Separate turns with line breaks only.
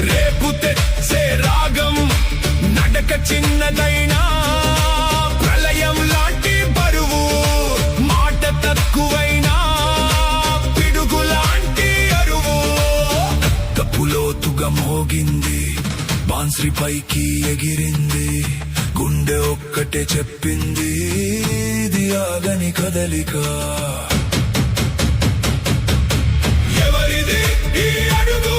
రేపు తెచ్చే రాగం నడక చిన్నదైనా ప్రళయం లాంటి బరువు మాట తక్కువైనా పిడుగు లాంటి అరువు తప్పులోతుగా మోగింది బాన్స్రి పైకి ఎగిరింది గుండె ఒక్కటే చెప్పింది ఇది ఆగని కదలిక ఎవరిది ఈ అడుగు